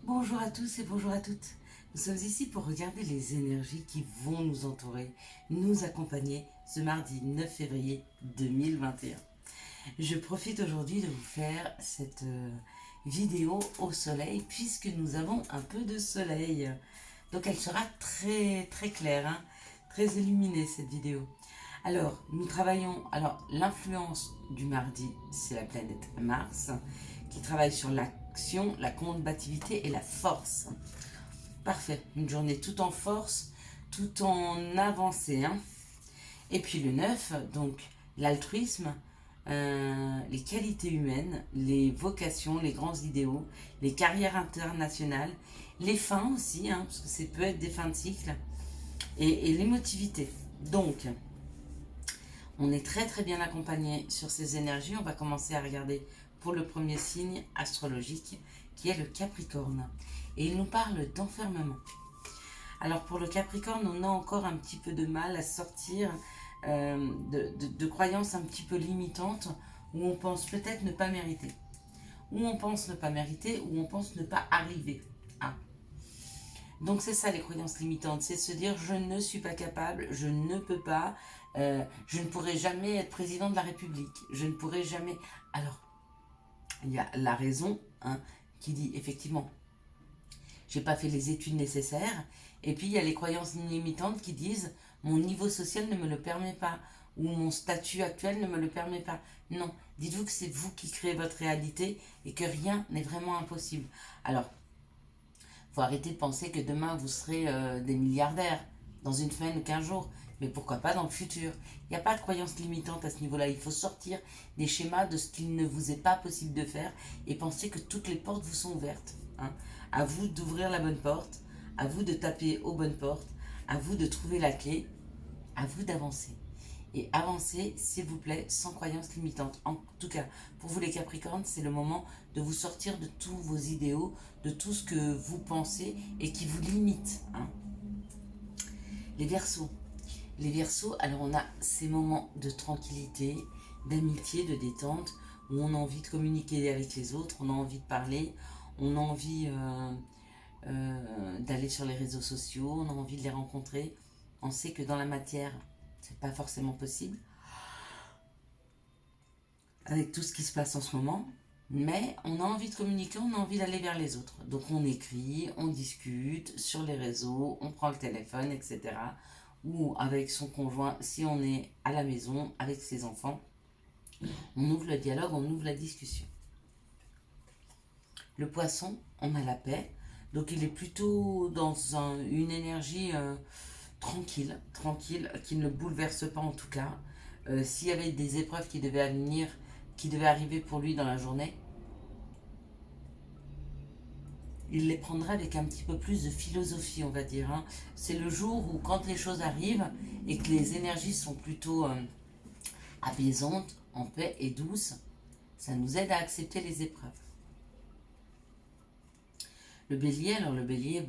Bonjour à tous et bonjour à toutes. Nous sommes ici pour regarder les énergies qui vont nous entourer, nous accompagner ce mardi 9 février 2021. Je profite aujourd'hui de vous faire cette vidéo au soleil puisque nous avons un peu de soleil. Donc elle sera très très claire, hein, très illuminée cette vidéo. Alors, nous travaillons. Alors, l'influence du mardi, c'est la planète Mars, qui travaille sur l'action, la combativité et la force. Parfait. Une journée tout en force, tout en avancée. Hein. Et puis le 9, donc l'altruisme, les qualités humaines, les vocations, les grands idéaux, les carrières internationales, les fins aussi, hein, parce que ça peut être des fins de cycle, et l'émotivité. Donc, on est très très bien accompagné sur ces énergies. On va commencer à regarder pour le premier signe astrologique qui est le Capricorne. Et il nous parle d'enfermement. Alors pour le Capricorne, on a encore un petit peu de mal à sortir de croyances un petit peu limitantes où on pense peut-être ne pas mériter. Où on pense ne pas mériter, où on pense ne pas arriver à. Donc c'est ça les croyances limitantes, c'est se dire je ne suis pas capable, je ne peux pas, je ne pourrai jamais être président de la République, je ne pourrai jamais... Alors, il y a la raison hein, qui dit effectivement, j'ai pas fait les études nécessaires, et puis il y a les croyances limitantes qui disent mon niveau social ne me le permet pas, ou mon statut actuel ne me le permet pas. Non, dites-vous que c'est vous qui créez votre réalité et que rien n'est vraiment impossible. Alors, faut arrêter de penser que demain vous serez des milliardaires, dans une semaine ou 15 jours. Mais pourquoi pas dans le futur? Il n'y a pas de croyance limitante à ce niveau-là. Il faut sortir des schémas de ce qu'il ne vous est pas possible de faire et penser que toutes les portes vous sont ouvertes. Hein. À vous d'ouvrir la bonne porte, à vous de taper aux bonnes portes, à vous de trouver la clé, à vous d'avancer. Et avancer, s'il vous plaît, sans croyance limitante. En tout cas, pour vous les Capricornes, c'est le moment de vous sortir de tous vos idéaux, de tout ce que vous pensez et qui vous limite. Hein. Les Verseaux. Les Verseaux, alors on a ces moments de tranquillité, d'amitié, de détente, où on a envie de communiquer avec les autres, on a envie de parler, on a envie d'aller sur les réseaux sociaux, on a envie de les rencontrer. On sait que dans la matière, c'est pas forcément possible avec tout ce qui se passe en ce moment, mais on a envie de communiquer, on a envie d'aller vers les autres. Donc on écrit, on discute sur les réseaux, on prend le téléphone, etc. Ou avec son conjoint, si on est à la maison, avec ses enfants, on ouvre le dialogue, on ouvre la discussion. Le poisson, on a la paix, donc il est plutôt dans une énergie tranquille, qui ne le bouleverse pas en tout cas. S'il y avait des épreuves qui devaient venir, qui devaient arriver pour lui dans la journée, il les prendrait avec un petit peu plus de philosophie, on va dire. Hein. C'est le jour où quand les choses arrivent et que les énergies sont plutôt apaisantes, en paix et douces, ça nous aide à accepter les épreuves. Le bélier, alors le bélier,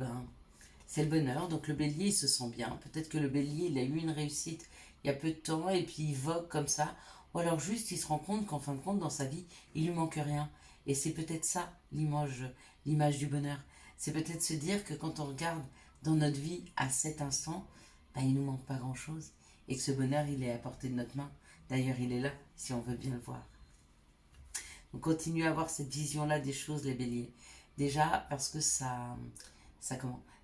c'est le bonheur, donc le bélier il se sent bien. Peut-être que le bélier il a eu une réussite il y a peu de temps et puis il vogue comme ça. Ou alors juste il se rend compte qu'en fin de compte dans sa vie il lui manque rien. Et c'est peut-être ça l'image du bonheur. C'est peut-être se dire que quand on regarde dans notre vie à cet instant, il ne nous manque pas grand-chose. Et que ce bonheur il est à portée de notre main. D'ailleurs il est là si on veut bien le voir. Donc continuez à avoir cette vision-là des choses les béliers. Déjà parce que ça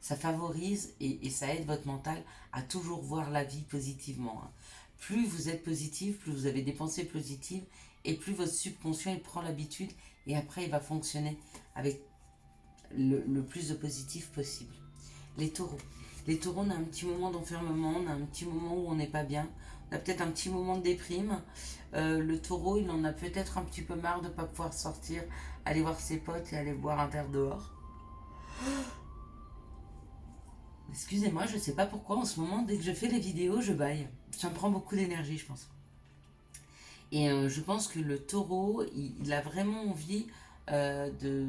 favorise et ça aide votre mental à toujours voir la vie positivement. Hein. Plus vous êtes positif, plus vous avez des pensées positives et plus votre subconscient il prend l'habitude et après il va fonctionner avec le plus de positif possible. Les taureaux. Les taureaux, on a un petit moment d'enfermement, on a un petit moment où on n'est pas bien, on a peut-être un petit moment de déprime. Le taureau, il en a peut-être un petit peu marre de ne pas pouvoir sortir, aller voir ses potes et aller boire un verre dehors. Excusez-moi, je ne sais pas pourquoi en ce moment, dès que je fais les vidéos, je baille. Ça me prend beaucoup d'énergie, je pense. Et je pense que le taureau, il a vraiment envie de...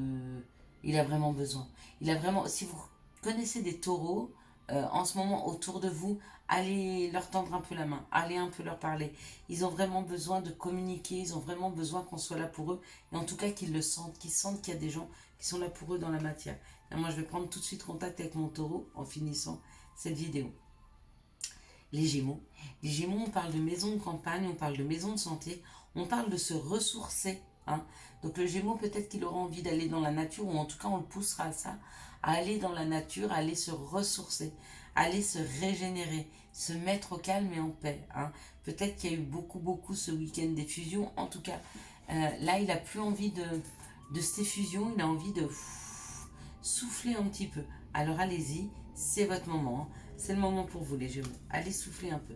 Il a vraiment besoin. Il a vraiment... Si vous connaissez des taureaux, en ce moment autour de vous, allez leur tendre un peu la main, allez un peu leur parler. Ils ont vraiment besoin de communiquer, ils ont vraiment besoin qu'on soit là pour eux, et en tout cas qu'ils le sentent, qu'ils sentent qu'il y a des gens qui sont là pour eux dans la matière. Et moi, je vais prendre tout de suite contact avec mon taureau en finissant cette vidéo. Les Gémeaux. Les Gémeaux, on parle de maison de campagne, on parle de maison de santé, on parle de se ressourcer. Hein. Donc le Gémeaux, peut-être qu'il aura envie d'aller dans la nature, ou en tout cas on le poussera à ça, à aller dans la nature, à aller se ressourcer, à aller se régénérer, se mettre au calme et en paix. Hein. Peut-être qu'il y a eu beaucoup ce week-end d'effusion. En tout cas, là, il n'a plus envie de cette effusion, il a envie de souffler un petit peu. Alors allez-y, c'est votre moment. Hein. C'est le moment pour vous les Gémeaux. Allez souffler un peu.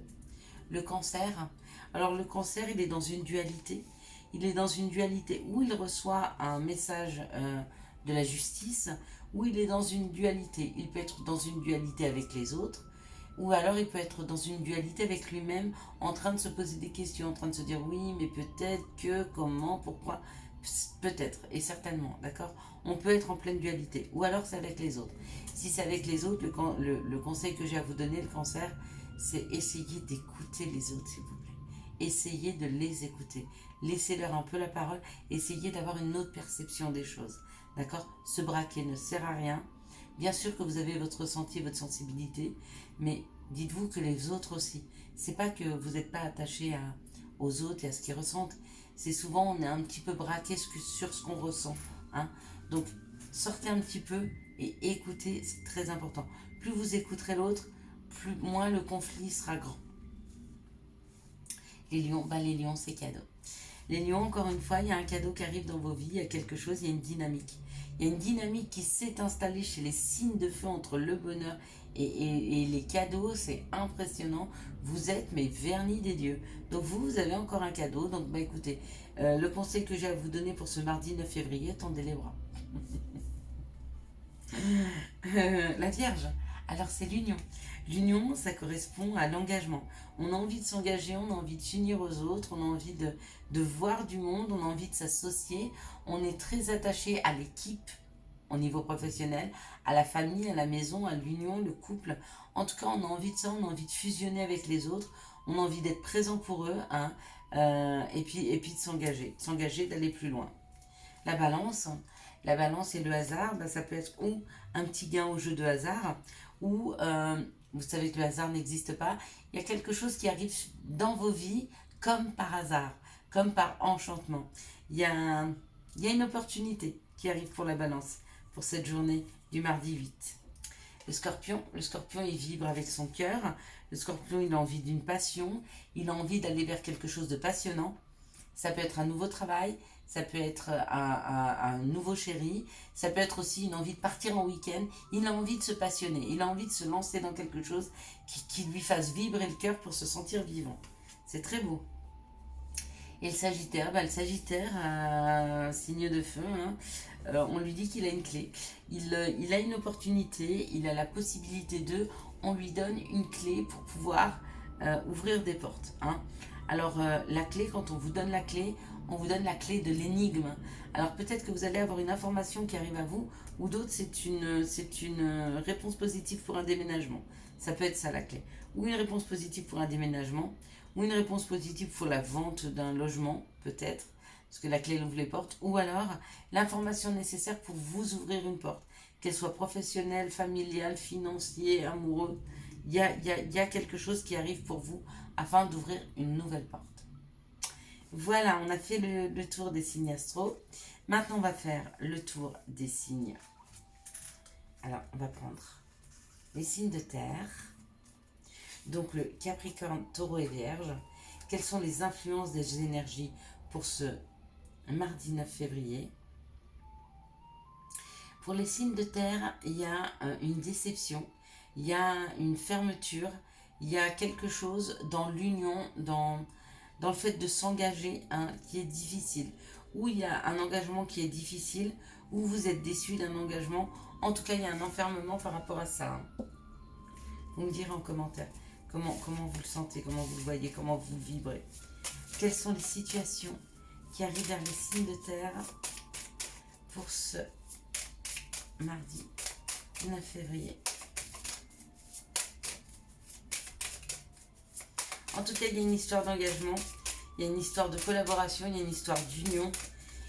Le Cancer. Alors le Cancer, il est dans une dualité. Il est dans une dualité où il reçoit un message de la justice, où il est dans une dualité. Il peut être dans une dualité avec les autres, ou alors il peut être dans une dualité avec lui-même, en train de se poser des questions, en train de se dire oui, mais peut-être que, comment, pourquoi, peut-être et certainement, d'accord. On peut être en pleine dualité, ou alors c'est avec les autres. Si c'est avec les autres, le conseil que j'ai à vous donner, le Cancer, c'est essayer d'écouter les autres, s'il vous plaît. Essayez de les écouter. Laissez-leur un peu la parole. Essayez d'avoir une autre perception des choses. D'accord? Se braquer ne sert à rien. Bien sûr que vous avez votre ressenti, votre sensibilité, mais dites-vous que les autres aussi. C'est pas que vous n'êtes pas attaché aux autres et à ce qu'ils ressentent. C'est souvent on est un petit peu braqué sur ce qu'on ressent. Hein? Donc sortez un petit peu et écoutez, c'est très important. Plus vous écouterez l'autre, moins le conflit sera grand. Les lions, les lions, c'est cadeau. Les lions, encore une fois, il y a un cadeau qui arrive dans vos vies, il y a quelque chose, il y a une dynamique. Il y a une dynamique qui s'est installée chez les signes de feu entre le bonheur et les cadeaux, c'est impressionnant. Vous êtes mais vernis des dieux. Donc vous avez encore un cadeau. Donc écoutez, le conseil que j'ai à vous donner pour ce mardi 9 février, tendez les bras. La Vierge, alors c'est l'union. L'union, ça correspond à l'engagement. On a envie de s'engager, on a envie de s'unir aux autres, on a envie de voir du monde, on a envie de s'associer. On est très attaché à l'équipe au niveau professionnel, à la famille, à la maison, à l'union, le couple. En tout cas, on a envie de ça, on a envie de fusionner avec les autres, on a envie d'être présent pour eux, hein, et puis de s'engager, d'aller plus loin. La balance et le hasard, ça peut être ou un petit gain au jeu de hasard, ou vous savez que le hasard n'existe pas. Il y a quelque chose qui arrive dans vos vies comme par hasard, comme par enchantement. Il y a une opportunité qui arrive pour la balance, pour cette journée du mardi 8. Le scorpion, il vibre avec son cœur. Le scorpion, il a envie d'une passion, il a envie d'aller vers quelque chose de passionnant. Ça peut être un nouveau travail, ça peut être un nouveau chéri, ça peut être aussi une envie de partir en week-end. Il a envie de se passionner, il a envie de se lancer dans quelque chose qui lui fasse vibrer le cœur pour se sentir vivant. C'est très beau. Et le Sagittaire, signe de feu, hein, on lui dit qu'il a une clé. Il a une opportunité, il a la possibilité on lui donne une clé pour pouvoir ouvrir des portes. Hein. Alors la clé, quand on vous donne la clé, on vous donne la clé de l'énigme. Alors peut-être que vous allez avoir une information qui arrive à vous, ou d'autres c'est une réponse positive pour un déménagement. Ça peut être ça la clé. Ou une réponse positive pour un déménagement, ou une réponse positive pour la vente d'un logement, peut-être, parce que la clé ouvre les portes, ou alors l'information nécessaire pour vous ouvrir une porte, qu'elle soit professionnelle, familiale, financière, amoureux. Il y a quelque chose qui arrive pour vous afin d'ouvrir une nouvelle porte. Voilà, on a fait le tour des signes astro. Maintenant, on va faire le tour des signes. Alors, on va prendre les signes de terre. Donc, le Capricorne, Taureau et Vierge. Quelles sont les influences des énergies pour ce mardi 9 février? Pour les signes de terre, il y a une déception, il y a une fermeture, il y a quelque chose dans l'union, dans le fait de s'engager qui est difficile. Ou il y a un engagement qui est difficile, ou vous êtes déçu d'un engagement. En tout cas, il y a un enfermement par rapport à ça. Vous me direz en commentaire comment vous le sentez, comment vous le voyez, comment vous le vibrez. Quelles sont les situations qui arrivent vers les signes de terre pour ce mardi 9 février. En tout cas, il y a une histoire d'engagement, il y a une histoire de collaboration, il y a une histoire d'union.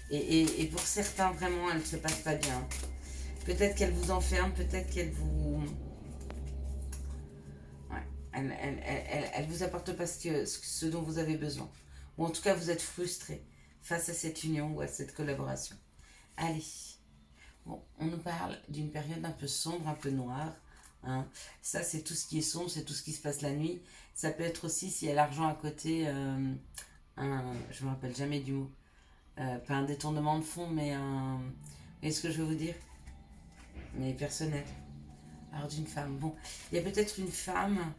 Et pour certains, vraiment, elle ne se passe pas bien. Peut-être qu'elle vous enferme, peut-être qu'elle vous... Ouais, elle vous apporte pas ce dont vous avez besoin. Ou en tout cas, vous êtes frustré face à cette union ou à cette collaboration. Allez, bon, on nous parle d'une période un peu sombre, un peu noire. Hein. Ça, c'est tout ce qui est sombre, c'est tout ce qui se passe la nuit. Ça peut être aussi, s'il y a l'argent à côté, je me rappelle jamais du mot. Pas un détournement de fonds, mais un... Vous voyez ce que je veux vous dire? Mais personnel. Alors d'une femme. Bon, il y a peut-être une femme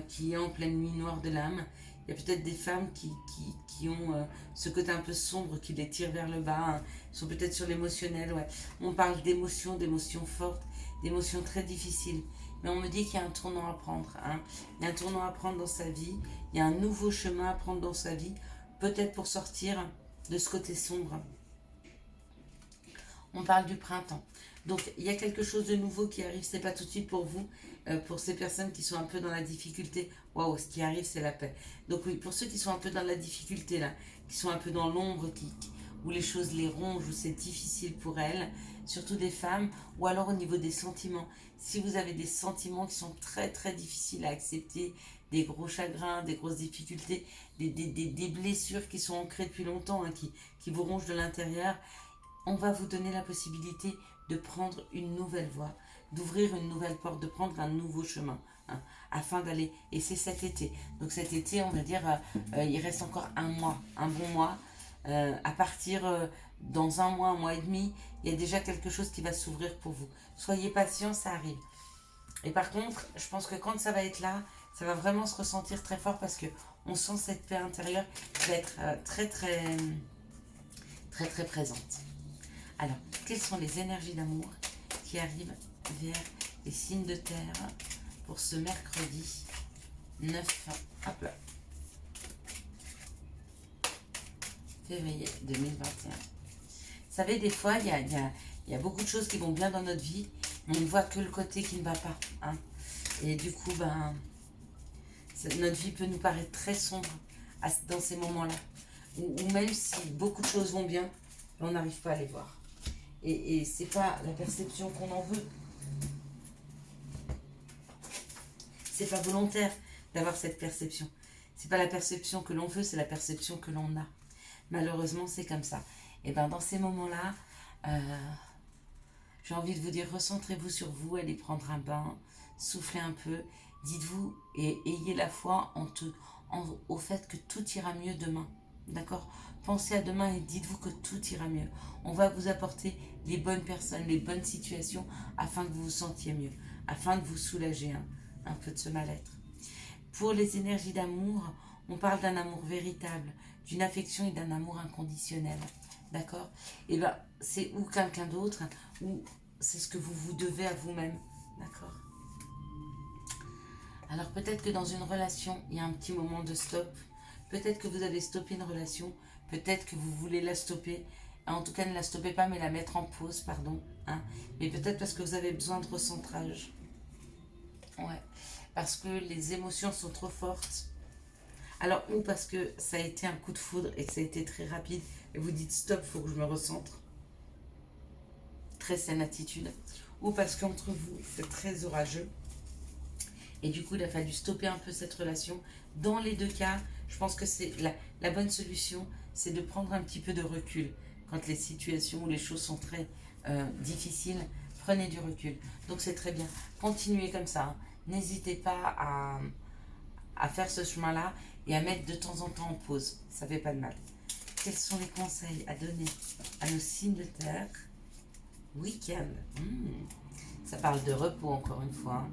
qui est en pleine nuit noire de l'âme. Il y a peut-être des femmes qui ont ce côté un peu sombre qui les tire vers le bas. Hein. Ils sont peut-être sur l'émotionnel. Ouais. On parle d'émotions fortes, d'émotions très difficiles. Mais on me dit qu'il y a un tournant à prendre. Hein. Il y a un tournant à prendre dans sa vie. Il y a un nouveau chemin à prendre dans sa vie. Peut-être pour sortir de ce côté sombre. On parle du printemps. Donc, il y a quelque chose de nouveau qui arrive. C'est pas tout de suite pour vous. Pour ces personnes qui sont un peu dans la difficulté. Waouh, ce qui arrive, c'est la paix. Donc oui, pour ceux qui sont un peu dans la difficulté, là, qui sont un peu dans l'ombre, où les choses les rongent, où c'est difficile pour elles, surtout des femmes, ou alors au niveau des sentiments. Si vous avez des sentiments qui sont très très difficiles à accepter, des gros chagrins, des grosses difficultés, des blessures qui sont ancrées depuis longtemps, hein, qui vous rongent de l'intérieur, on va vous donner la possibilité de prendre une nouvelle voie, d'ouvrir une nouvelle porte, de prendre un nouveau chemin, hein, afin d'aller, et c'est cet été. Donc cet été, on va dire, il reste encore un mois, un bon mois. À partir dans un mois et demi, il y a déjà quelque chose qui va s'ouvrir pour vous. Soyez patient, ça arrive. Et par contre, je pense que quand ça va être là, ça va vraiment se ressentir très fort parce que on sent cette paix intérieure qui va être très présente. Alors, quelles sont les énergies d'amour qui arrivent vers les signes de terre pour ce mercredi 9 février 2021? Vous savez, des fois, il y a beaucoup de choses qui vont bien dans notre vie, mais on ne voit que le côté qui ne va pas. Hein. Et du coup, notre vie peut nous paraître très sombre dans ces moments-là. Ou même si beaucoup de choses vont bien, on n'arrive pas à les voir. Et c'est pas la perception qu'on en veut. C'est pas volontaire d'avoir cette perception. C'est pas la perception que l'on veut, c'est la perception que l'on a. Malheureusement, c'est comme ça. Et bien, dans ces moments-là, j'ai envie de vous dire, recentrez-vous sur vous, allez prendre un bain, soufflez un peu, dites-vous et ayez la foi au fait que tout ira mieux demain. D'accord? Pensez à demain et dites-vous que tout ira mieux. On va vous apporter les bonnes personnes, les bonnes situations afin que vous vous sentiez mieux, afin de vous soulager un peu de ce mal-être. Pour les énergies d'amour, on parle d'un amour véritable, d'une affection et d'un amour inconditionnel. D'accord? Et bien, c'est ou quelqu'un d'autre, ou c'est ce que vous vous devez à vous-même. D'accord? Alors peut-être que dans une relation, il y a un petit moment de stop. Peut-être que vous avez stoppé une relation. Peut-être que vous voulez la stopper. En tout cas, ne la stoppez pas, mais la mettre en pause, pardon. Hein. Mais peut-être parce que vous avez besoin de recentrage. Ouais. Parce que les émotions sont trop fortes. Alors, ou parce que ça a été un coup de foudre et que ça a été très rapide. Et vous dites stop, il faut que je me recentre. Très saine attitude. Ou parce qu'entre vous, c'est très orageux. Et du coup, il a fallu stopper un peu cette relation. Dans les deux cas, je pense que c'est la bonne solution, c'est de prendre un petit peu de recul. Quand les situations ou les choses sont très difficiles, prenez du recul. Donc c'est très bien. Continuez comme ça. Hein. N'hésitez pas à faire ce chemin-là et à mettre de temps en temps en pause. Ça ne fait pas de mal. Quels sont les conseils à donner à nos signes de terre? Week-end. Ça parle de repos encore une fois.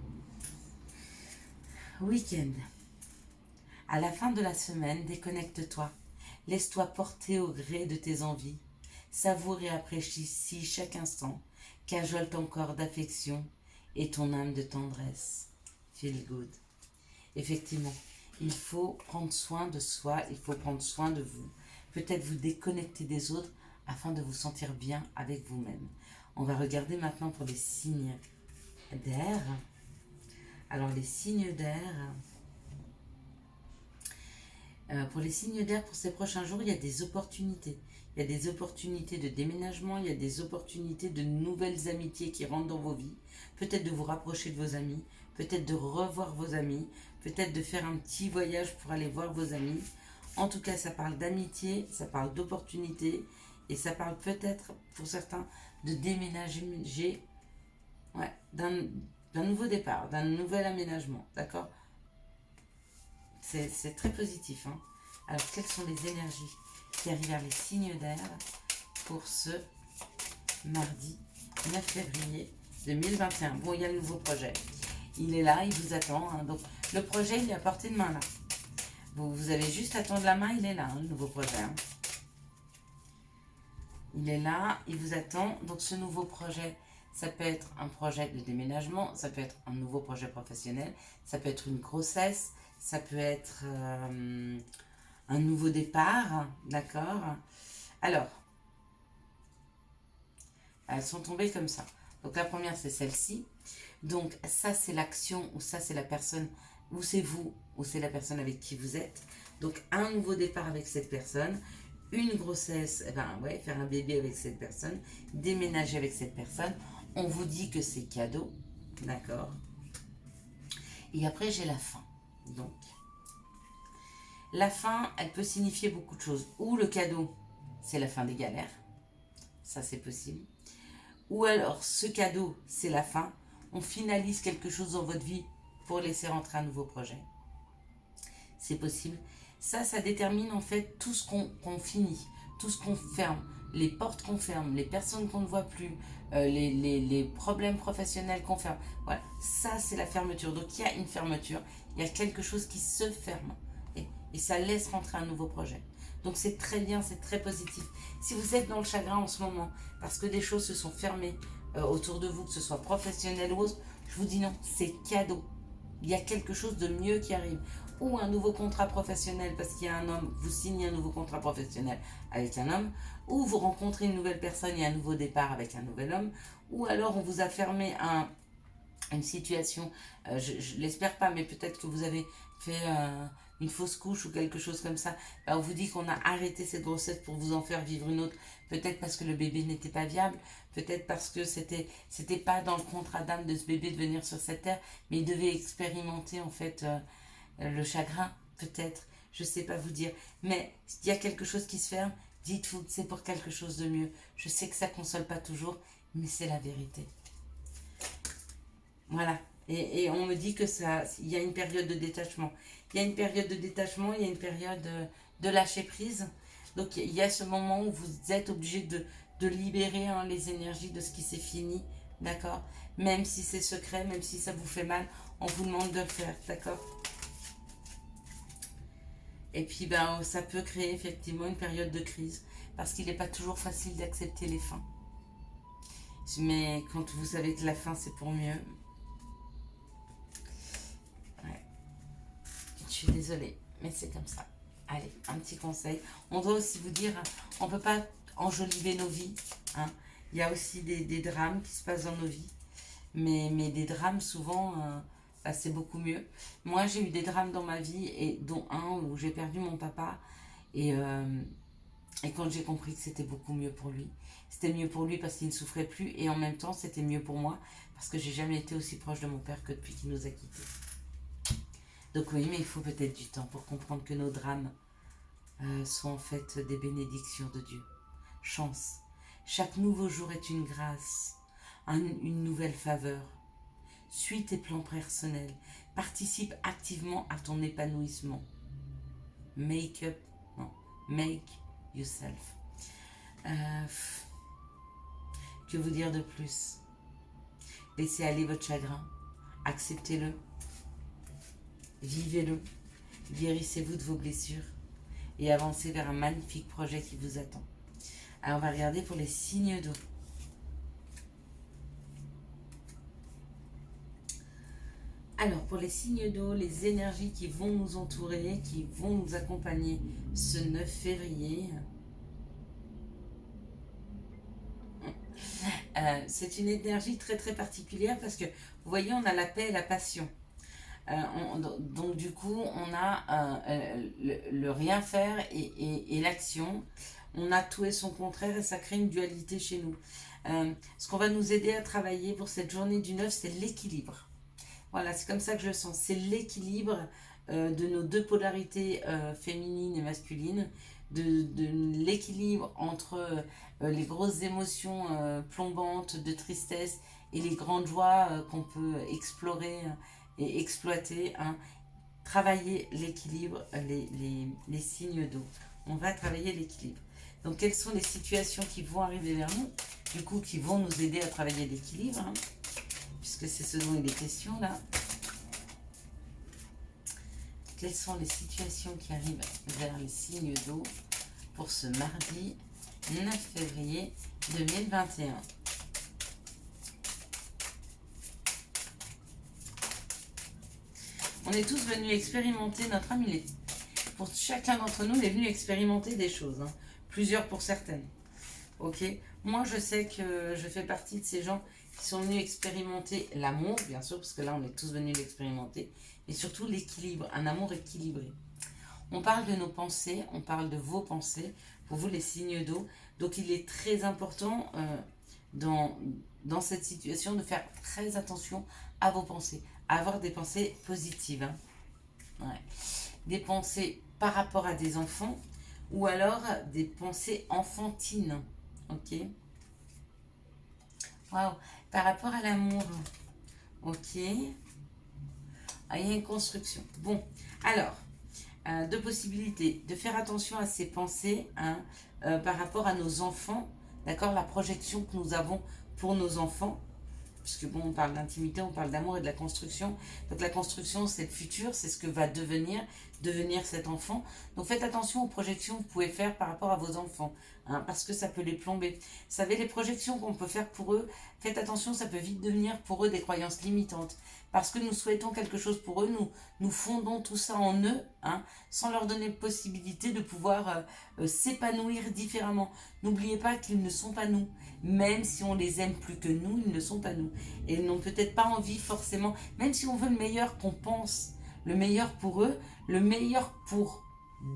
Week-end. À la fin de la semaine, déconnecte-toi. Laisse-toi porter au gré de tes envies. Savoure et apprécie chaque instant. Cajole ton corps d'affection et ton âme de tendresse. Feel good. Effectivement, il faut prendre soin de soi, il faut prendre soin de vous. Peut-être vous déconnecter des autres afin de vous sentir bien avec vous-même. On va regarder maintenant pour les signes d'air. Alors les signes d'air, Pour les signes d'air, pour ces prochains jours, il y a des opportunités. Il y a des opportunités de déménagement, il y a des opportunités de nouvelles amitiés qui rentrent dans vos vies. Peut-être de vous rapprocher de vos amis, peut-être de revoir vos amis, peut-être de faire un petit voyage pour aller voir vos amis. En tout cas, ça parle d'amitié, ça parle d'opportunités et ça parle peut-être, pour certains, de déménager, ouais, d'un nouveau départ, d'un nouvel aménagement, d'accord? C'est très positif, hein. Alors, quelles sont les énergies qui arrivent vers les signes d'air pour ce mardi 9 février 2021? Bon, il y a le nouveau projet. Il est là, il vous attend, hein. Donc, le projet, il est à portée de main, là. Vous avez juste à tendre la main, il est là, hein, le nouveau projet, hein. Il est là, il vous attend. Donc, ce nouveau projet, ça peut être un projet de déménagement, ça peut être un nouveau projet professionnel, ça peut être une grossesse, ça peut être un nouveau départ, d'accord? Alors, elles sont tombées comme ça. Donc la première, c'est celle-ci. Donc ça, c'est l'action, ou ça, c'est la personne, ou c'est vous, ou c'est la personne avec qui vous êtes. Donc un nouveau départ avec cette personne, une grossesse, eh ben ouais, faire un bébé avec cette personne, déménager avec cette personne. On vous dit que c'est cadeau, d'accord? Et après, j'ai la fin. Donc, la fin, elle peut signifier beaucoup de choses. Ou le cadeau, c'est la fin des galères. Ça, c'est possible. Ou alors, ce cadeau, c'est la fin. On finalise quelque chose dans votre vie pour laisser rentrer un nouveau projet. C'est possible. Ça détermine en fait tout ce qu'on finit, tout ce qu'on ferme, les portes qu'on ferme, les personnes qu'on ne voit plus, les problèmes professionnels qu'on ferme. Voilà, ça c'est la fermeture. Donc il y a une fermeture, il y a quelque chose qui se ferme et ça laisse rentrer un nouveau projet. Donc c'est très bien, c'est très positif. Si vous êtes dans le chagrin en ce moment, parce que des choses se sont fermées autour de vous, que ce soit professionnel ou autre, je vous dis non, c'est cadeau. Il y a quelque chose de mieux qui arrive. Ou un nouveau contrat professionnel parce qu'il y a un homme, vous signez un nouveau contrat professionnel avec un homme, ou vous rencontrez une nouvelle personne et un nouveau départ avec un nouvel homme, ou alors on vous a fermé une situation, je l'espère pas, mais peut-être que vous avez fait une fausse couche ou quelque chose comme ça, on vous dit qu'on a arrêté cette grossesse pour vous en faire vivre une autre, peut-être parce que le bébé n'était pas viable, peut-être parce que c'était pas dans le contrat d'âme de ce bébé de venir sur cette terre, mais il devait expérimenter en fait le chagrin, peut-être, je sais pas vous dire, mais il y a quelque chose qui se ferme, dites-vous, c'est pour quelque chose de mieux. Je sais que ça console pas toujours, mais c'est la vérité. Voilà. Et on me dit que ça, il y a une période de détachement. Il y a une période de détachement, il y a une période de lâcher prise. Donc il y a ce moment où vous êtes obligé de libérer les énergies de ce qui s'est fini, d'accord? Même si c'est secret, même si ça vous fait mal, on vous demande de le faire, d'accord? Et puis ça peut créer effectivement une période de crise, parce qu'il n'est pas toujours facile d'accepter les fins. Mais quand vous savez que la fin c'est pour mieux, ouais. Je suis désolée, mais c'est comme ça. Allez, un petit conseil. On doit aussi vous dire, on ne peut pas enjoliver nos vies, hein. Il y a aussi des drames qui se passent dans nos vies. Mais des drames, souvent, c'est beaucoup mieux. Moi, j'ai eu des drames dans ma vie, et dont un où j'ai perdu mon papa. Et, quand j'ai compris que c'était beaucoup mieux pour lui. C'était mieux pour lui parce qu'il ne souffrait plus. Et en même temps, c'était mieux pour moi parce que j'ai jamais été aussi proche de mon père que depuis qu'il nous a quittés. Donc oui, mais il faut peut-être du temps pour comprendre que nos drames sont en fait des bénédictions de Dieu. Chance. Chaque nouveau jour est une grâce, une nouvelle faveur. Suis tes plans personnels. Participe activement à ton épanouissement. Make yourself. Que vous dire de plus? Laissez aller votre chagrin. Acceptez-le. Vivez-le. Guérissez-vous de vos blessures. Et avancez vers un magnifique projet qui vous attend. Alors on va regarder pour les signes d'eau. Alors, pour les signes d'eau, les énergies qui vont nous entourer, qui vont nous accompagner ce 9 février. C'est une énergie très très particulière parce que, vous voyez, on a la paix et la passion. Donc du coup, on a le rien faire et l'action. On a tout et son contraire et ça crée une dualité chez nous. Ce qu'on va nous aider à travailler pour cette journée du 9, c'est l'équilibre. Voilà, c'est comme ça que je le sens. C'est l'équilibre de nos deux polarités féminines et masculines, de l'équilibre entre les grosses émotions plombantes de tristesse et les grandes joies qu'on peut explorer et exploiter. Hein. Travailler l'équilibre, les signes d'eau. On va travailler l'équilibre. Donc, quelles sont les situations qui vont arriver vers nous, du coup, qui vont nous aider à travailler l'équilibre, hein, puisque c'est ce dont il est question là. Quelles sont les situations qui arrivent vers les signes d'eau pour ce mardi 9 février 2021. On est tous venus expérimenter notre amulet. Pour chacun d'entre nous, il est venu expérimenter des choses. Hein. Plusieurs pour certaines. Ok. Moi, je sais que je fais partie de ces gens qui sont venus expérimenter l'amour, bien sûr, parce que là, on est tous venus l'expérimenter, et surtout l'équilibre, un amour équilibré. On parle de nos pensées, on parle de vos pensées, pour vous les signes d'eau. Donc, il est très important dans cette situation de faire très attention à vos pensées, à avoir des pensées positives. Hein. Ouais. Des pensées par rapport à des enfants ou alors des pensées enfantines. Ok. Waouh. Par rapport à l'amour. Ok. Ah, il y a une construction. Bon. Alors, deux possibilités. De faire attention à ces pensées hein, par rapport à nos enfants. D'accord. La projection que nous avons pour nos enfants. Puisque bon, on parle d'intimité, on parle d'amour et de la construction. Donc la construction, c'est le futur, c'est ce que va devenir cet enfant. Donc faites attention aux projections que vous pouvez faire par rapport à vos enfants, hein, parce que ça peut les plomber. Vous savez, les projections qu'on peut faire pour eux, faites attention, ça peut vite devenir pour eux des croyances limitantes. Parce que nous souhaitons quelque chose pour eux, nous fondons tout ça en eux, hein, sans leur donner possibilité de pouvoir s'épanouir différemment. N'oubliez pas qu'ils ne sont pas nous. Même si on les aime plus que nous, ils ne sont pas nous. Et ils n'ont peut-être pas envie forcément, même si on veut le meilleur qu'on pense, le meilleur pour eux, le meilleur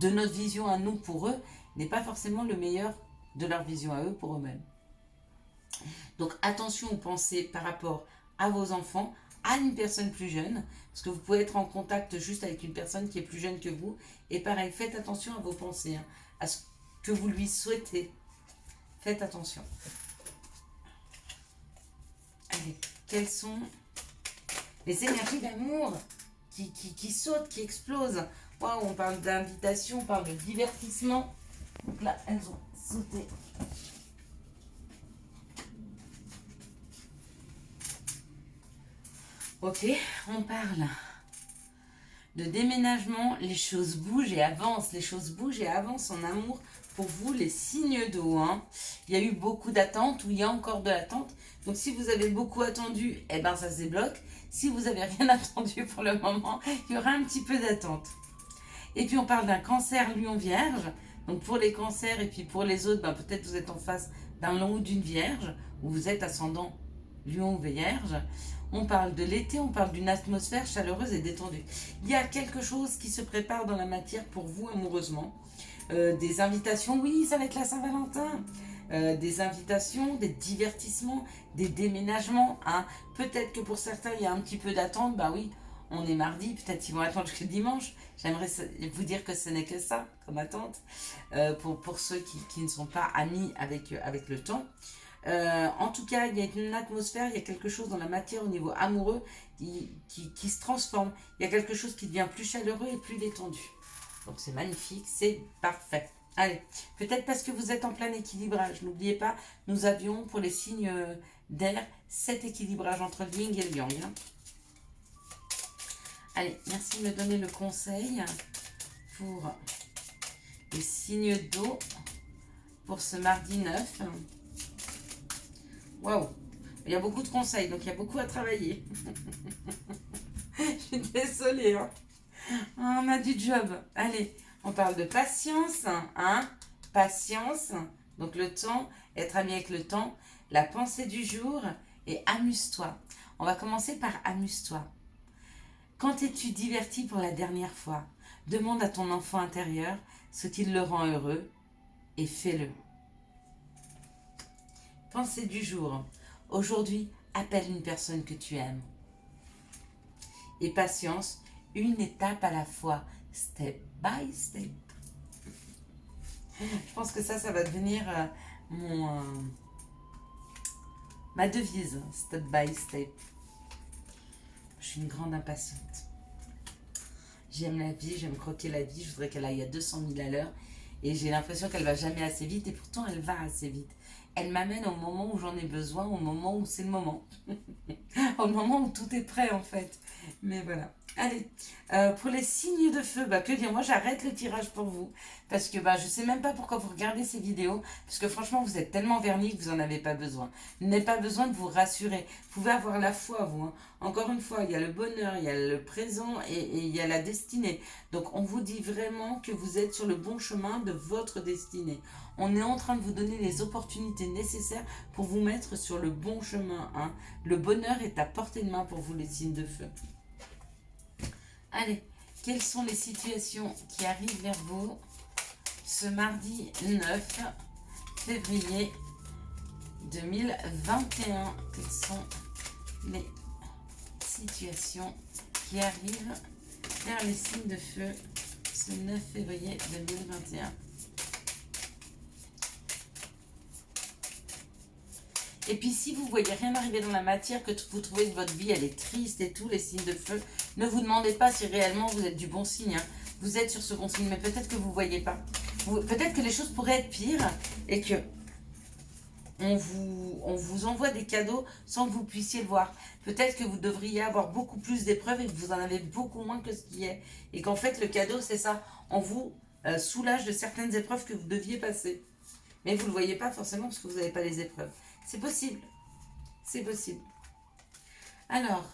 de notre vision à nous pour eux, n'est pas forcément le meilleur de leur vision à eux pour eux-mêmes. Donc attention aux pensées par rapport à vos enfants, à une personne plus jeune, parce que vous pouvez être en contact juste avec une personne qui est plus jeune que vous. Et pareil, faites attention à vos pensées, hein, à ce que vous lui souhaitez. Faites attention. Allez, quelles sont les énergies d'amour qui sautent, qui explosent. Waouh, on parle d'invitation, on parle de divertissement. Donc là, elles ont sauté. Ok, on parle de déménagement. Les choses bougent et avancent. Les choses bougent et avancent en amour pour vous, les signes d'eau. Hein. Il y a eu beaucoup d'attentes ou il y a encore de l'attente. Donc si vous avez beaucoup attendu, eh ben ça se débloque. Si vous n'avez rien attendu pour le moment, il y aura un petit peu d'attente. Et puis on parle d'un cancer lion vierge. Donc pour les cancers et puis pour les autres, ben peut-être vous êtes en face d'un lion ou d'une vierge, ou vous êtes ascendant lion ou vierge. On parle de l'été, on parle d'une atmosphère chaleureuse et détendue. Il y a quelque chose qui se prépare dans la matière pour vous amoureusement. Des invitations, oui, ça va être la Saint-Valentin. Des invitations, des divertissements, des déménagements. Hein. Peut-être que pour certains, il y a un petit peu d'attente. Bah oui, on est mardi, peut-être qu'ils vont attendre jusqu'au dimanche. J'aimerais vous dire que ce n'est que ça, comme attente, pour ceux qui ne sont pas amis avec le temps. En tout cas, il y a une atmosphère, il y a quelque chose dans la matière au niveau amoureux qui se transforme. Il y a quelque chose qui devient plus chaleureux et plus détendu. Donc c'est magnifique, c'est parfait. Allez, peut-être parce que vous êtes en plein équilibrage. N'oubliez pas, nous avions pour les signes d'air 7 équilibrages entre le yin et le yang. Hein. Allez, merci de me donner le conseil pour les signes d'eau pour ce mardi 9. Waouh, il y a beaucoup de conseils, donc il y a beaucoup à travailler. Je suis désolée. Hein. On a du job. Allez, on parle de patience. Hein, patience. Donc le temps, être ami avec le temps. La pensée du jour et amuse-toi. On va commencer par amuse-toi. Quand es-tu diverti pour la dernière fois? Demande à ton enfant intérieur ce qui le rend heureux et fais-le. Pensée du jour. Aujourd'hui, appelle une personne que tu aimes. Et patience, une étape à la fois, step by step. Je pense que ça va devenir ma devise, step by step. Je suis une grande impatiente. J'aime la vie, j'aime croquer la vie, je voudrais qu'elle aille à 200 000 à l'heure. Et j'ai l'impression qu'elle va jamais assez vite, et pourtant elle va assez vite. Elle m'amène au moment où j'en ai besoin, au moment où c'est le moment. Au moment où tout est prêt en fait. Mais voilà. Allez, pour les signes de feu, que dire, moi j'arrête le tirage pour vous. Parce que je sais même pas pourquoi vous regardez ces vidéos. Parce que franchement, vous êtes tellement vernis que vous n'en avez pas besoin. Vous n'avez pas besoin de vous rassurer. Vous pouvez avoir la foi, vous. Hein. Encore une fois, il y a le bonheur, il y a le présent et il y a la destinée. Donc on vous dit vraiment que vous êtes sur le bon chemin de votre destinée. On est en train de vous donner les opportunités nécessaires pour vous mettre sur le bon chemin. Hein. Le bonheur est à portée de main pour vous, les signes de feu. Allez, quelles sont les situations qui arrivent vers vous ce mardi 9 février 2021? Quelles sont les situations qui arrivent vers les signes de feu ce 9 février 2021? Et puis si vous voyez rien arriver dans la matière, que vous trouvez que votre vie elle est triste et tout, les signes de feu, ne vous demandez pas si réellement vous êtes du bon signe. Hein. Vous êtes sur ce bon signe, mais peut-être que vous ne voyez pas. Peut-être que les choses pourraient être pires et que on vous envoie des cadeaux sans que vous puissiez le voir. Peut-être que vous devriez avoir beaucoup plus d'épreuves et que vous en avez beaucoup moins que ce qui est. Et qu'en fait le cadeau c'est ça, on vous soulage de certaines épreuves que vous deviez passer. Mais vous ne le voyez pas forcément parce que vous n'avez pas les épreuves. C'est possible. C'est possible. Alors,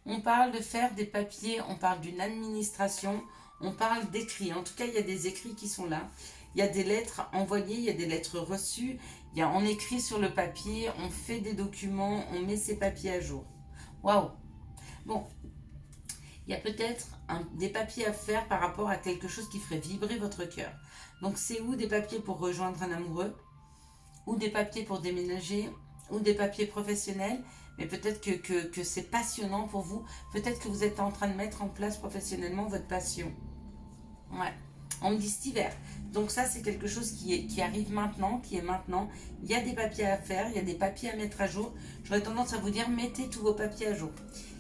on parle de faire des papiers, on parle d'une administration, on parle d'écrits. En tout cas, il y a des écrits qui sont là. Il y a des lettres envoyées, il y a des lettres reçues. On écrit sur le papier, on fait des documents, on met ces papiers à jour. Waouh! Bon, il y a peut-être des papiers à faire par rapport à quelque chose qui ferait vibrer votre cœur. Donc, c'est où des papiers pour rejoindre un amoureux? Ou des papiers pour déménager, ou des papiers professionnels, mais peut-être que c'est passionnant pour vous, peut-être que vous êtes en train de mettre en place professionnellement votre passion. Ouais, on me dit cet hiver. Donc ça, c'est quelque chose qui arrive maintenant, qui est maintenant. Il y a des papiers à faire, il y a des papiers à mettre à jour. J'aurais tendance à vous dire, mettez tous vos papiers à jour.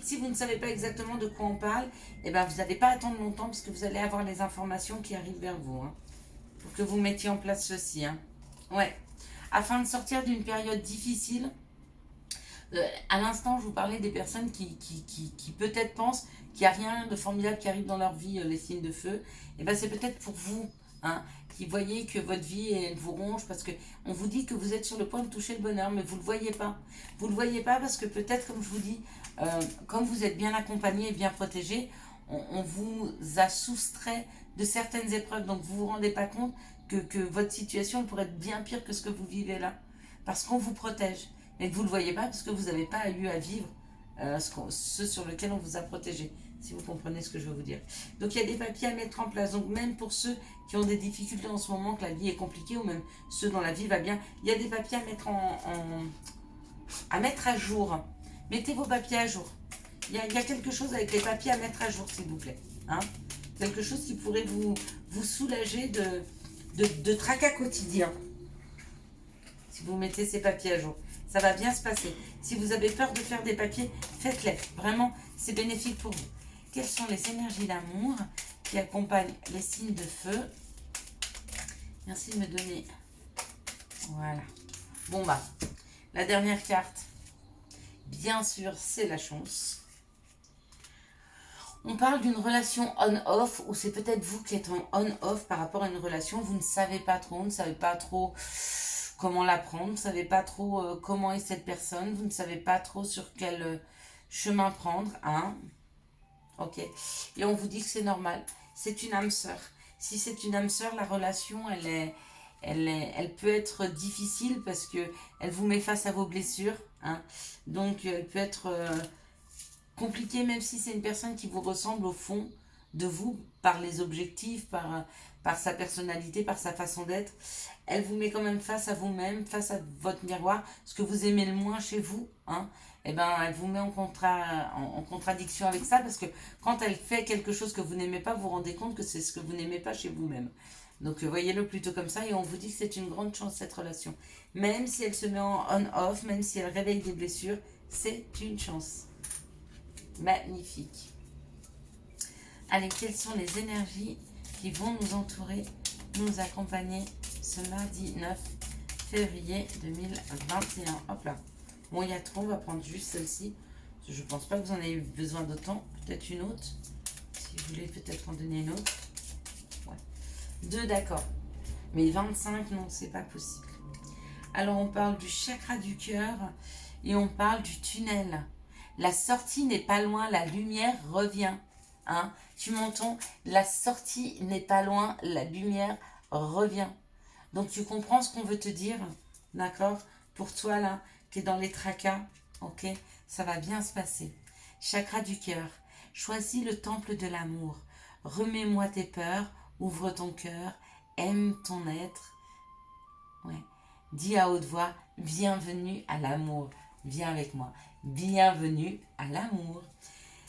Si vous ne savez pas exactement de quoi on parle, vous n'allez pas attendre longtemps, parce que vous allez avoir les informations qui arrivent vers vous. Hein, pour que vous mettiez en place ceci. Hein. Ouais. Afin de sortir d'une période difficile, à l'instant, je vous parlais des personnes qui peut-être pensent qu'il n'y a rien de formidable qui arrive dans leur vie, les signes de feu. Et bien, c'est peut-être pour vous, hein, qui voyez que votre vie, elle vous ronge, parce qu'on vous dit que vous êtes sur le point de toucher le bonheur, mais vous ne le voyez pas. Vous ne le voyez pas parce que peut-être, comme je vous dis, comme vous êtes bien accompagné et bien protégé, on vous a soustrait de certaines épreuves, donc vous ne vous rendez pas compte que votre situation pourrait être bien pire que ce que vous vivez là. Parce qu'on vous protège. Mais que vous ne le voyez pas parce que vous n'avez pas eu à vivre ce sur lequel on vous a protégé. Si vous comprenez ce que je veux vous dire. Donc il y a des papiers à mettre en place. Donc même pour ceux qui ont des difficultés en ce moment, que la vie est compliquée, ou même ceux dont la vie va bien, il y a des papiers à mettre, à mettre à jour. Mettez vos papiers à jour. Il y a quelque chose avec les papiers à mettre à jour, s'il vous plaît. Hein, quelque chose qui pourrait vous soulager de tracas quotidiens. Si vous mettez ces papiers à jour, ça va bien se passer. Si vous avez peur de faire des papiers, faites-les. Vraiment, c'est bénéfique pour vous. Quelles sont les énergies d'amour qui accompagnent les signes de feu? Merci de me donner. Voilà. Bon la dernière carte, bien sûr, c'est la chance. On parle d'une relation on-off, ou c'est peut-être vous qui êtes en on-off par rapport à une relation. Vous ne savez pas trop, vous ne savez pas trop comment la prendre, vous ne savez pas trop comment est cette personne, vous ne savez pas trop sur quel chemin prendre. Hein, ok. Et on vous dit que c'est normal. C'est une âme sœur. Si c'est une âme sœur, la relation, elle peut être difficile parce que elle vous met face à vos blessures. Hein. Donc, elle peut être compliqué, même si c'est une personne qui vous ressemble au fond de vous, par les objectifs, par sa personnalité, par sa façon d'être. Elle vous met quand même face à vous-même, face à votre miroir, ce que vous aimez le moins chez vous, hein. Et ben, elle vous met en contradiction avec ça, parce que quand elle fait quelque chose que vous n'aimez pas, vous vous rendez compte que c'est ce que vous n'aimez pas chez vous-même. Donc voyez-le plutôt comme ça, et on vous dit que c'est une grande chance cette relation. Même si elle se met en on-off, même si elle réveille des blessures, c'est une chance. Magnifique. Allez, quelles sont les énergies qui vont nous entourer, nous accompagner ce mardi 9 février 2021. Hop là. Bon, il y a trop, on va prendre juste celle-ci. Je pense pas que vous en ayez besoin d'autant. Peut-être une autre. Si vous voulez peut-être en donner une autre. Ouais. 2, d'accord. Mais 25, non, c'est pas possible. Alors, on parle du chakra du cœur et on parle du tunnel. La sortie n'est pas loin, la lumière revient. Hein? Tu m'entends? La sortie n'est pas loin, la lumière revient. Donc, tu comprends ce qu'on veut te dire? D'accord? Pour toi, là, qui est dans les tracas, ok? Ça va bien se passer. Chakra du cœur. Choisis le temple de l'amour. Remets-moi tes peurs. Ouvre ton cœur. Aime ton être. Ouais. Dis à haute voix, bienvenue à l'amour. Viens avec moi. Bienvenue à l'amour.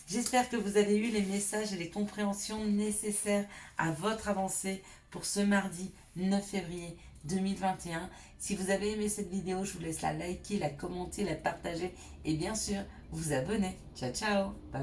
J'espère que vous avez eu les messages et les compréhensions nécessaires à votre avancée pour ce mardi 9 février 2021. Si vous avez aimé cette vidéo, je vous laisse la liker, la commenter, la partager et bien sûr vous abonner. Ciao, ciao. Bye.